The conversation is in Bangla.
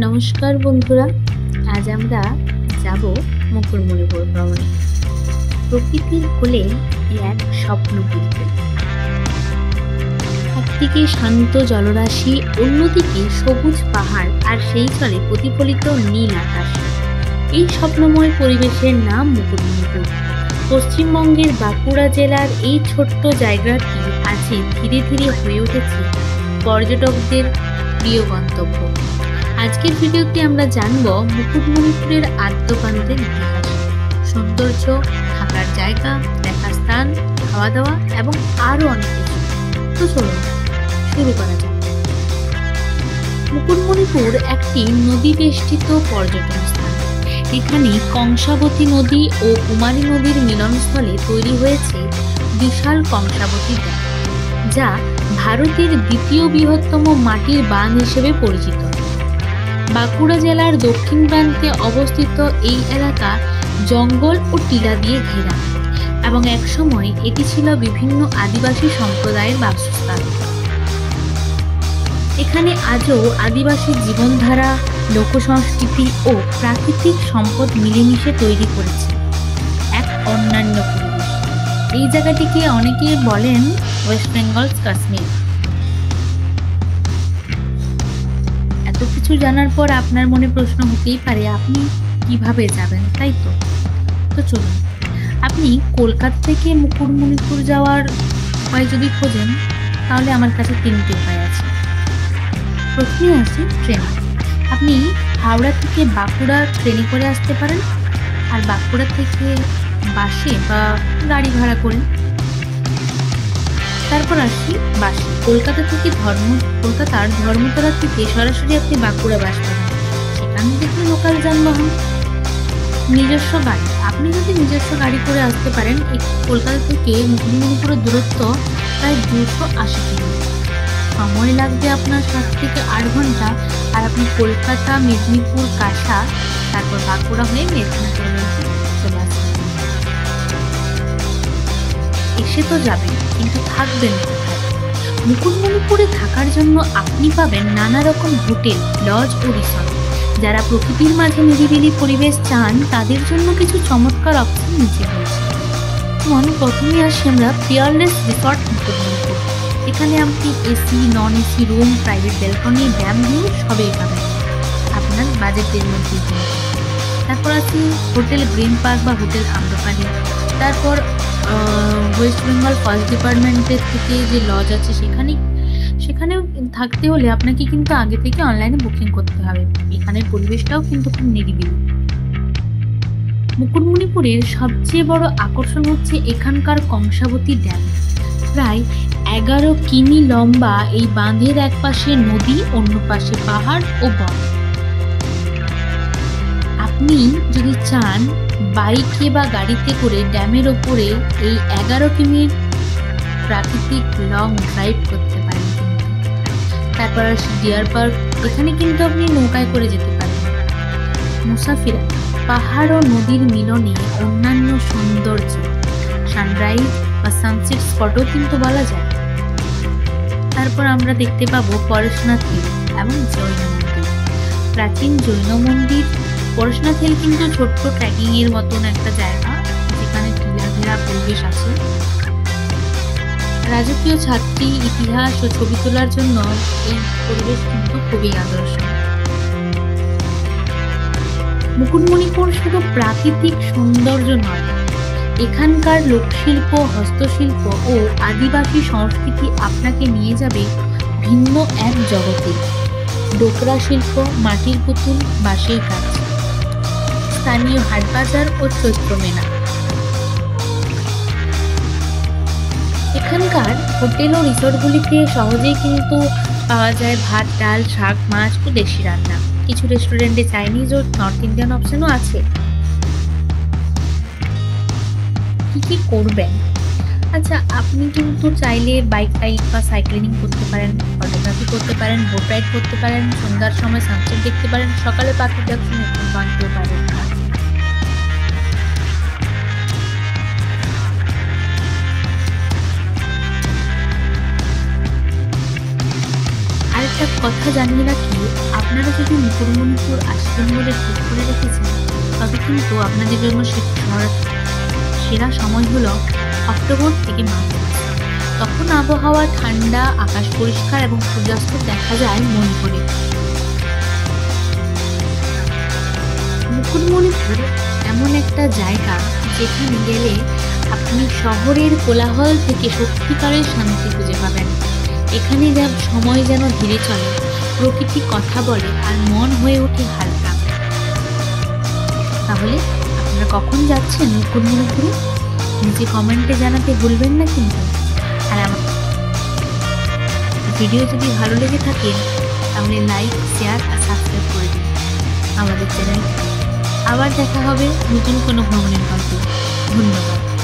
নমস্কার বন্ধুরা, আজ আমরা যাব মুকুটমণিপুর ভ্রমণে। প্রকৃতির কোলে এক স্বপ্ন পুরীতে। একদিকে শান্ত জলরাশি, অন্যদিকে সবুজ পাহাড়, আর সেই চলে প্রতিফলিত নীল আকাশ। এই স্বপ্নময় পরিবেশের নাম মুকুটমণিপুর। পশ্চিমবঙ্গের বাঁকুড়া জেলার এই ছোট্ট জায়গাটি আজ ধীরে ধীরে হয়ে উঠেছে পর্যটকদের প্রিয় গন্তব্য। আজকের ভিডিওতে আমরা জানব মুকুটমণিপুরের আদ্যপ্রান্তের ইতিহাস, সৌন্দর্য, থাকার জায়গা, দেখার স্থান, খাওয়া দাওয়া এবং আরো অনেক কিছু। তো চলুন শুরু করা যাক। মুকুটমণিপুর একটি নদী বেষ্টিত পর্যটন স্থান। এখানে কংসাবতী নদী ও কুমারী নদীর মিলনস্থলে তৈরি হয়েছে বিশাল কংসাবতী ড্যাম, যা ভারতের দ্বিতীয় বৃহত্তম মাটির বাঁধ হিসেবে পরিচিত। বাঁকুড়া জেলার দক্ষিণ প্রান্তে অবস্থিত এই এলাকা জঙ্গল ও টিলা দিয়ে ঘেরা এবং একসময় এটি ছিল বিভিন্ন আদিবাসী সম্প্রদায়ের বাসস্থান। এখানে আজও আদিবাসী জীবনধারা, লোকসংস্কৃতি ও প্রাকৃতিক সম্পদ মিলেমিশে তৈরি করেছে এক অন্যান্য পরিবেশ। এই জায়গাটিকে অনেকে বলেন ওয়েস্ট বেঙ্গল কাশ্মীর। এত কিছু জানার পর আপনার মনে প্রশ্ন হতেই পারে, আপনি কিভাবে যাবেন, তাই তো? তো চলুন, আপনি কলকাতা থেকে মুকুটমণিপুর যাওয়ার উপায় যদি খোঁজেন, তাহলে আমার কাছে তিনটি উপায় আছে। প্রথমে আসি ট্রেন। আপনি হাওড়া থেকে বাঁকুড়া ট্রেনে করে আসতে পারেন, আর বাঁকুড়া থেকে বাসে বা গাড়ি ভাড়া করে। তারপর আসি বাসে। কলকাতার ধর্মতলা থেকে সরাসরি আপনি বাঁকুড়া বাস পাবেন। সেখান থেকে লোকাল যানবাহন, নিজস্ব গাড়ি। আপনি যদি নিজস্ব গাড়ি করে আসতে পারেন, কলকাতা থেকে মুকুটমণিপুরের দূরত্ব প্রায় 280 কিলোমিটার। সময় লাগবে আপনার 7 থেকে 8 ঘন্টা। আর আপনি কলকাতা, মেদিনীপুর, কাঁসা, তারপর বাঁকুড়া হয়ে মেদিনীপুর চলে আসবেন। এসে তো যাবেন, কিন্তু থাকবেন কোথায়? মুকুটমণিপুরে থাকার জন্য আপনি পাবেন নানা রকম হোটেল, লজ ও রিসর্ট। যারা প্রকৃতির মাঝে নিরিবিলি পরিবেশ চান, তাদের জন্য কিছু চমৎকার অপশন নিচে রয়েছে। যেমন প্রথমে আসি আমরা পিয়ারলেস রিসর্ট মুকুটমণিপুর। এখানে আপনি AC, non AC room, private balcony, dam view সবই পাবেন আপনার বাজেটের মধ্যে। তারপর আসি হোটেল গ্রিন পার্ক বা হোটেল আম্রপালি। তারপর ওয়েস্ট বেঙ্গল ফরেস্ট ডিপার্টমেন্টের থেকে যে লজ আছে, সেখানেও থাকতে হলে আপনাকে কিন্তু আগে থেকে অনলাইনে বুকিং করতে হবে। এখানের পরিবেশটাও কিন্তু খুব নিরিবিলি। মুকুটমণিপুরের সবচেয়ে বড় আকর্ষণ হচ্ছে এখানকার কংসাবতী ড্যাম। প্রায় 11 কিমি লম্বা এই বাঁধের এক পাশে নদী, অন্য পাশে পাহাড় ও বন। আপনি যদি চান, বাইকে বা গাড়িতে করে ড্যামের ওপরে এই 11 কিমির প্রাকৃতিক লং ড্রাইভ করতে পারেন। তারপর আসি ডিয়ার পার্ক। এখানে কিন্তু আপনি নৌকায় করে যেতে পারেন। মুসাফিরা, পাহাড় ও নদীর মিলনে অন্যান্য সৌন্দর্য, সানরাইজ বা সানসেট স্পটও কিন্তু বলা যায়। তারপর আমরা দেখতে পাবো পরশনাথ হিল এবং জৈন মন্দির। প্রাচীন জৈন মন্দির পরশনাথ হিল কিন্তু ছোট্ট ট্রেকিং এর মতন একটা জায়গা, যেখানে টিলা পরিবেশ আছে। রাজকীয় ছাত্রী, ইতিহাস ও ছবি তোলার জন্য এই পরিবেশ কিন্তু খুবই আদর্শ। মুকুটমণিপুর শুধু প্রাকৃতিক সৌন্দর্য নয়, এখানকার লোকশিল্প, হস্তশিল্প ও আদিবাসী সংস্কৃতি আপনাকে নিয়ে যাবে ভিন্ন এক জগতে। ডোকরা শিল্প, মাটির পুতুল, বাঁশের কাজ, স্থানীয় হাটবাজার ও চৈত্র মেলা। এখানকার হোটেল ও রিসোর্টগুলিতে সহজেই কিন্তু পাওয়া যায় ভাত, ডাল, শাক, মাছ ও দেশি রান্না। কিছু রেস্টুরেন্টে চাইনিজ ও নর্থ ইন্ডিয়ান অপশনও আছে। কি করবেন? আচ্ছা, আপনি কিন্তু চাইলে বাইক রাইড বা সাইক্লিং করতে পারেন, ফটোগ্রাফি করতে পারেন, বোট রাইড করতে পারেন, সন্ধ্যার সময় সানসেট দেখতে পারেন, সকালে পাখি ডাকতে বাঁধতে পারেন। আরেকটা কথা জানিয়ে রাখি, আপনারা যদি মুকুটমণিপুর আসবেন বলে ঠিক করে রেখেছেন, তবে কিন্তু আপনাদের জন্য সেরা সময় হলো অক্টোবর থেকে মার্চ মাস। তখন আবহাওয়া ঠান্ডা, আকাশ পরিষ্কার এবং সূর্যাস্ত দেখা যায় মন ভরে। মুকুটমণিপুর এমন একটা জায়গা যেখানে গেলে আপনি শহরের কোলাহল থেকে সত্যিকারের শান্তি খুঁজে পাবেন। এখানে সময় যেন ধীরে চলে, প্রকৃতি কথা বলে আর মন হয়ে ওঠে হালকা। তাহলে আপনারা কখন যাচ্ছেন মুকুটমণিপুরে? নিচে কমেন্টে জানাতে ভুলবেন না কিন্তু। আর আমার ভিডিও যদি ভালো লেগে থাকে তাহলে লাইক, শেয়ার আর সাবস্ক্রাইব করে দিন আমাদের চ্যানেল। আবার দেখা হবে নতুন কোনো ভ্রমণের গল্পে। ধন্যবাদ।